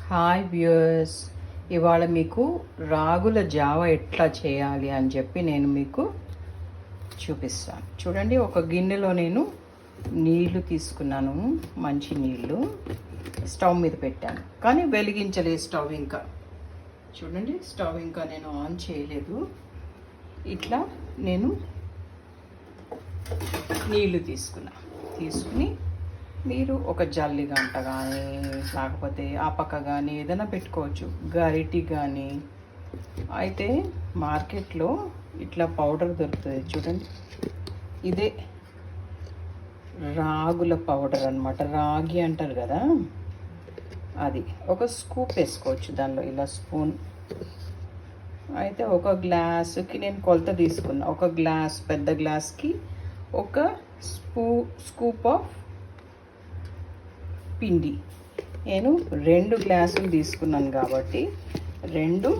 Hi viewers, ఇవాళ మీకు రాగుల జావ ఎట్లా చేయాలి అని చెప్పి నేను మీకు చూపిస్తాను. చూడండి, ఒక గిన్నెలో నేను నీళ్లు తీసుకున్నాను, మంచి నీళ్ళు. స్టవ్ మీద పెట్టాను, కానీ వెలిగించలేదు స్టవ్ ఇంకా. చూడండి, స్టవ్ ఇంకా నేను ఆన్ చేయలేదు. ఇట్లా నేను నీళ్లు తీసుకుని మీరు ఒక జల్లి గంట కానీ లేకపోతే ఆ పక్క కానీ ఏదైనా పెట్టుకోవచ్చు, గరిటి కానీ. అయితే మార్కెట్లో ఇట్లా పౌడర్ దొరుకుతుంది చూడండి, ఇదే రాగుల పౌడర్ అన్నమాట. రాగి అంటారు కదా, అది ఒక స్కూప్ వేసుకోవచ్చు దానిలో, ఇలా స్పూన్. అయితే ఒక గ్లాసుకి నేను కొలత తీసుకున్నా, ఒక గ్లాస్, పెద్ద గ్లాస్కి ఒక స్కూప్ ఆఫ్ పిండి. నేను 2 గ్లాసులు తీసుకున్నాను కాబట్టి 2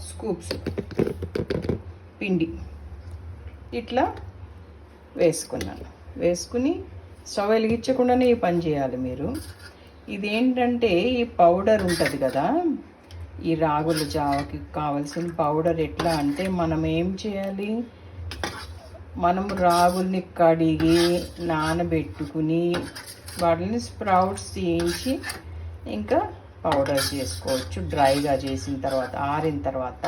స్కూప్స్ పిండి ఇట్లా వేసుకుని స్టవ్ వెలిగించకుండానే ఈ పని చేయాలి మీరు. ఇదేంటంటే ఈ పౌడర్ ఉంటుంది కదా, ఈ రాగుల జావకి కావాల్సిన పౌడర్ ఎట్లా అంటే, మనం ఏం చేయాలి, మనం రాగుల్ని కడిగి నానబెట్టుకుని వాటిని స్ప్రౌట్స్ తీయించి ఇంకా పౌడర్ చేసుకోవచ్చు. డ్రైగా చేసిన తర్వాత, ఆరిన తర్వాత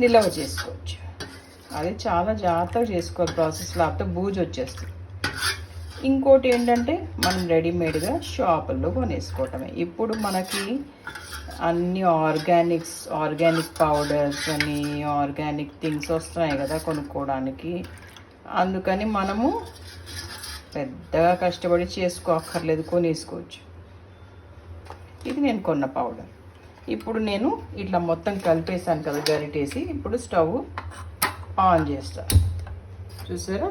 నిల్వ చేసుకోవచ్చు. అది చాలా జాగ్రత్తగా చేసుకోవాలి ప్రాసెస్, లేకపోతే బూజు వచ్చేస్తుంది. ఇంకోటి ఏంటంటే, మనం రెడీమేడ్గా షాపుల్లో కొనేసుకోవటమే. ఇప్పుడు మనకి అన్ని ఆర్గానిక్ పౌడర్స్ అని, ఆర్గానిక్ థింగ్స్ వస్తున్నాయి కదా కొనుక్కోవడానికి. అందుకని మనము పెద్దగా కష్టపడి చేసుకోక్కర్లేదు, కొనేసుకోవచ్చు. ఇది నేను కొన్న పౌడర్. ఇప్పుడు నేను ఇట్లా మొత్తం కలిపేసాను కదా గరిటేసి. ఇప్పుడు స్టవ్ ఆన్ చేస్తాను. చూసారా,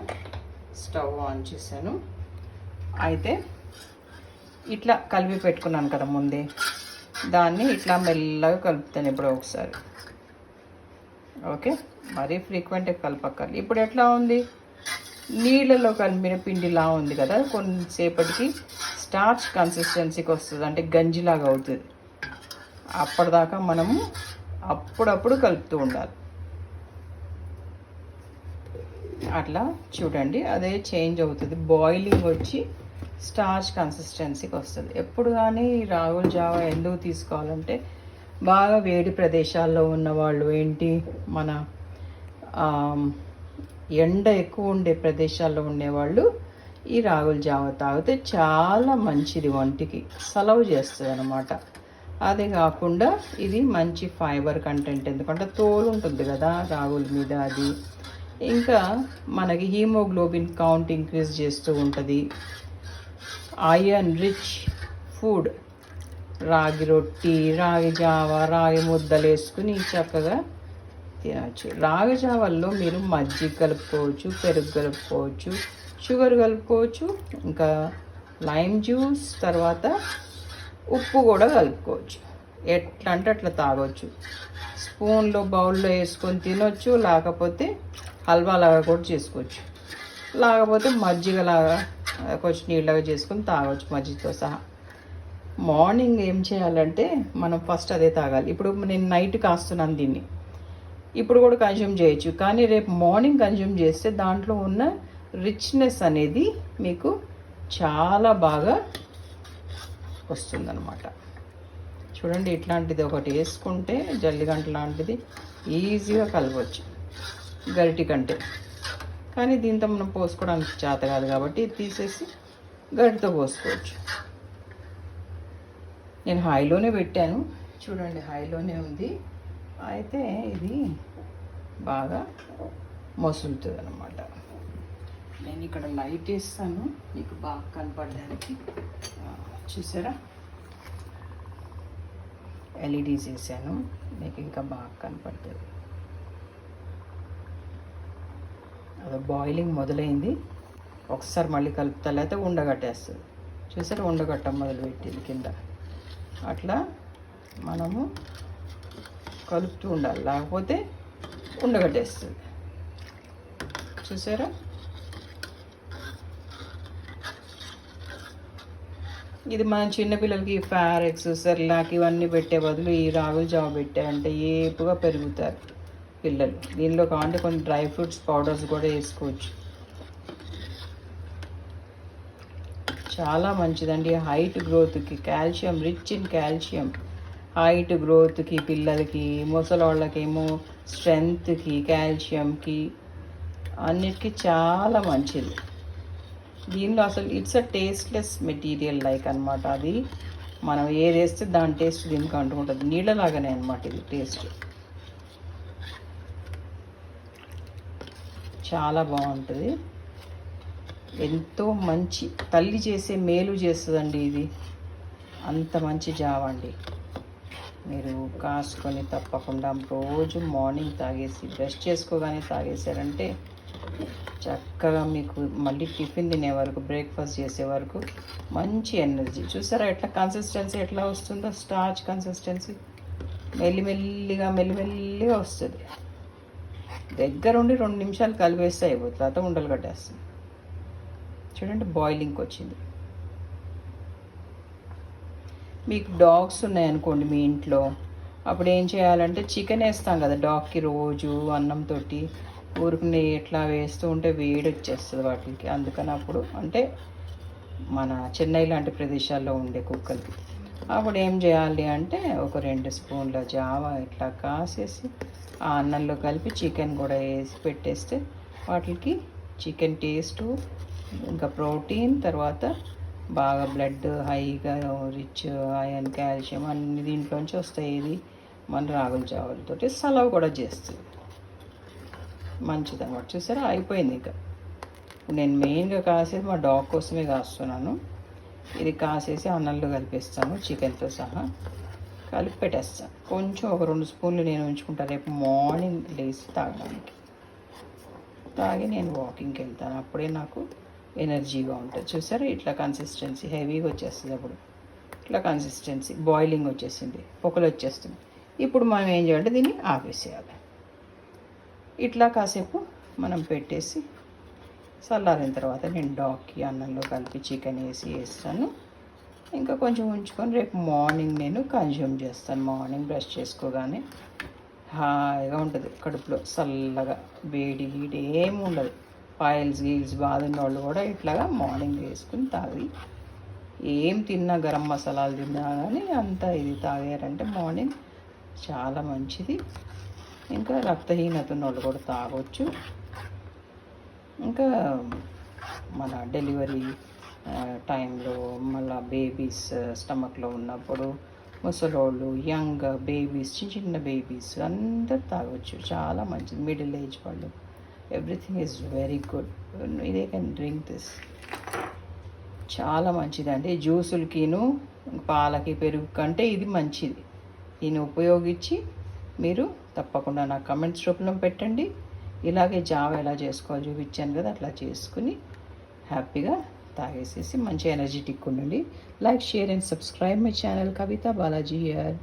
స్టవ్ ఆన్ చేశాను. అయితే ఇట్లా కలిపి పెట్టుకున్నాను కదా ముందే, దాన్ని ఇట్లా మెల్లగా కలుపుతాను ఎప్పుడో ఒకసారి. ఓకే, మరీ ఫ్రీక్వెంట్గా కలపక్కర్లేదు. ఇప్పుడు ఎట్లా ఉంది, నీళ్ళలో కలిపిన పిండిలా ఉంది కదా, కొంతసేపటికి స్టార్చ్ కన్సిస్టెన్సీకి వస్తుంది, అంటే గంజిలాగా అవుతుంది. అప్పటిదాకా మనము అప్పుడప్పుడు కలుపుతూ ఉండాలి. అట్లా చూడండి, అదే చేంజ్ అవుతుంది, బాయిలింగ్ వచ్చి స్టార్చ్ కన్సిస్టెన్సీకి వస్తుంది. ఎప్పుడు కానీ రాగుల జావ ఎందుకు తీసుకోవాలంటే, బాగా వేడి ప్రదేశాల్లో ఉన్నవాళ్ళు, ఏంటి మన ఎండ ఎక్కువ ఉండే ప్రదేశాల్లో ఉండేవాళ్ళు ఈ రాగుల జావ తాగితే చాలా మంచిది, ఒంటికి సలవ చేస్తుంది అన్నమాట. అదే కాకుండా ఇది మంచి ఫైబర్ కంటెంట్, ఎందుకంటే తోలు ఉంటుంది కదా రాగుల మీద, అది ఇంకా మనకి హీమోగ్లోబిన్ కౌంట్ ఇంక్రీజ్ చేస్తూ ఉంటుంది. ఐరన్ రిచ్ ఫుడ్, రాగి రొట్టి, రాగి జావ, రాగి ముద్దలు వేసుకుని చక్కగా తినచ్చు. రాగి జావల్లో మీరు మజ్జిగ కలుపుకోవచ్చు, పెరుగు కలుపుకోవచ్చు, షుగర్ కలుపుకోవచ్చు, ఇంకా లైమ్ జ్యూస్, తర్వాత ఉప్పు కూడా కలుపుకోవచ్చు. ఎట్లా అంటే అట్లా తాగొచ్చు. స్పూన్లో బౌల్లో వేసుకొని తినొచ్చు, లేకపోతే హల్వాలాగా కూడా చేసుకోవచ్చు, లేకపోతే మజ్జిగలాగా కొంచెం నీళ్ళగా చేసుకొని తాగొచ్చు మజ్జిగతో సహా. మార్నింగ్ ఏం చేయాలంటే, మనం ఫస్ట్ అదే తాగాలి. ఇప్పుడు నేను నైట్ కాస్తున్నాను దీన్ని, ఇప్పుడు కూడా కన్జ్యూమ్ చేయొచ్చు, కానీ రేపు మార్నింగ్ కన్జ్యూమ్ చేస్తే దాంట్లో ఉన్న రిచ్నెస్ అనేది మీకు చాలా బాగా వస్తుందన్నమాట. చూడండి, ఇట్లాంటిది ఒకటి వేసుకుంటే జల్లిగంట లాంటిది ఈజీగా కలవచ్చు గరిటి కంటే. కానీ దీంతో మనం పోసుకోవడానికి చేత కాదు కాబట్టి ఇది తీసేసి గరిటితో పోసుకోవచ్చు. నేను హైలోనే పెట్టాను, చూడండి హైలోనే ఉంది. అయితే ఇది బాగా మసులుతుంది అన్నమాట. నేను ఇక్కడ లైట్ వేస్తాను మీకు బాగా కనపడడానికి. చూసారా, ఎల్ఈడీస్ వేసాను, మీకు ఇంకా బాగా కనపడుతుంది. అది బాయిలింగ్ మొదలైంది, ఒకసారి మళ్ళీ కలుపుతా, లేకపోతే ఉండగట్టేస్తుంది. చూసారా, ఉండగట్టం మొదలుపెట్టింది కింద. అట్లా మనము కలుపుతూ ఉండాలి, లేకపోతే ఉండగట్టేస్తుంది. చూసారా, ఇది మనం చిన్నపిల్లలకి ఫారెక్స్ సెర్లాక్ ఇవన్నీ పెట్టే బదులు ఈ రాగుల జావ పెట్టారంటే ఏపుగా పెరుగుతారు పిల్లలు. దీనిలో కావాలంటే కొన్ని డ్రై ఫ్రూట్స్ పౌడర్స్ కూడా వేసుకోవచ్చు. చాలా మంచిదండి హైట్ గ్రోత్కి, calcium rich in calcium. Height గ్రోత్కి, పిల్లలకి, ముసలోళ్ళకేమో స్ట్రెంగ్త్కి, కాల్షియంకి అన్నిటికీ చాలా మంచిది. దీనిలో అసలు it's a tasteless material like అనమాట. అది మనం ఏది వేస్తే దాని టేస్ట్ దీనికి అంటుకుంటుంది. నీళ్ళలాగానే అనమాట ఇది టేస్ట్. చాలా బాగుంటుంది. ఎంతో మంచి తల్లి చేసే మేలు చేస్తుందండి ఇది. అంత మంచి జావ అండి. మీరు కాసుకొని తప్పకుండా రోజు మార్నింగ్ తాగేసి బ్రష్ చేసుకోగానే తాగేశారంటే చక్కగా మీకు మళ్ళీ టిఫిన్ తినే వరకు, బ్రేక్ఫాస్ట్ చేసే వరకు మంచి ఎనర్జీ. చూసారా ఎట్లా కన్సిస్టెన్సీ ఎట్లా వస్తుందో, స్టార్చ్ కన్సిస్టెన్సీ మెల్లిమెల్లిగా వస్తుంది. దగ్గరుండి 2 నిమిషాలు కలిపేస్తే అయిపోతుంది, తర్వాత ఉండలు కట్టేస్తుంది. చూడండి బాయిలింగ్కి వచ్చింది. మీకు డాగ్స్ ఉన్నాయనుకోండి మీ ఇంట్లో, అప్పుడు ఏం చేయాలంటే చికెన్ వేస్తాం కదా డాగ్కి రోజు అన్నంతో, ఊరుకునే ఎట్లా వేస్తూ ఉంటే వేడి వచ్చేస్తుంది వాటికి. అందుకని అప్పుడు అంటే మన చెన్నై లాంటి ప్రదేశాల్లో ఉండే కుక్కలకి అప్పుడు ఏం చేయాలి అంటే ఒక 2 స్పూన్ల జావ ఇట్లా కాసేసి ఆ అన్నంలో కలిపి చికెన్ కూడా వేసి పెట్టేస్తే వాటికి చికెన్ టేస్టు, ఇంకా ప్రోటీన్, తర్వాత బాగా బ్లడ్ హైగా రిచ్ ఐరన్ కాల్షియం అన్ని దీంట్లోంచి వస్తాయి. ఇది మన రాగుల జావలతోటి సలవ కూడా చేస్తుంది. మంచిది అనమాట. చూసారా అయిపోయింది. ఇంకా నేను మెయిన్గా కాసేసి మా డాగ్ కోసమే కాస్తున్నాను. ఇది కాసేసి అన్నంలో కలిపేస్తాను చికెన్తో సహా కలిపి పెట్టేస్తాను. కొంచెం ఒక 2 స్పూన్లు నేను ఉంచుకుంటాను రేపు మార్నింగ్ లేచి తాగడానికి. తాగి నేను వాకింగ్కి వెళ్తాను, అప్పుడే నాకు ఎనర్జీగా ఉంటుంది. చూసారా ఇట్లా కన్సిస్టెన్సీ హెవీగా వచ్చేస్తుంది. అప్పుడు ఇట్లా కన్సిస్టెన్సీ బాయిలింగ్ వచ్చేసింది, పొగలు వచ్చేస్తుంది. ఇప్పుడు మనం ఏం చేయాలంటే దీన్ని ఆపేసేయాలి. ఇట్లా కాసేపు మనం పెట్టేసి చల్లారిన తర్వాత నేను డాగ్కి అన్నంలో కలిపి చికెన్ వేస్తాను. ఇంకా కొంచెం ఉంచుకొని రేపు మార్నింగ్ నేను కన్జ్యూమ్ చేస్తాను. మార్నింగ్ బ్రష్ చేసుకోగానే హాయిగా ఉంటుంది కడుపులో, చల్లగా, వేడి ఏమి ఉండదు. గీల్స్ బాధ ఉన్న వాళ్ళు కూడా ఇట్లాగా మార్నింగ్ వేసుకుని తాగి, ఏం తిన్నా గరం మసాలాలు తిన్నా కానీ అంతా ఇది తాగారంటే మార్నింగ్ చాలా మంచిది. ఇంకా రక్తహీనత ఉన్న వాళ్ళు కూడా తాగొచ్చు. ఇంకా మన డెలివరీ టైంలో, మళ్ళీ బేబీస్ స్టమక్లో ఉన్నప్పుడు, ముసలోళ్ళు, యంగ్ బేబీస్, చిన్న బేబీస్ అందరు తాగొచ్చు. చాలా మంచిది. మిడిల్ ఏజ్ వాళ్ళు, ఎవ్రీథింగ్ ఈజ్ వెరీ గుడ్. ఇదే కెన్ డ్రింక్ దిస్. చాలా మంచిదండి. జ్యూసులకిను పాలకి పెరుగు కంటే ఇది మంచిది. దీన్ని ఉపయోగించి మీరు తప్పకుండా నా కమెంట్స్ రూపంలో పెట్టండి. ఇలాగే జావ ఎలా చేసుకోవాలో చూపించాను కదా, అట్లా చేసుకుని హ్యాపీగా తాగేసేసి మంచి ఎనర్జెటిక్ ఉండండి. Like, share and subscribe my channel Kavitha Balaji here.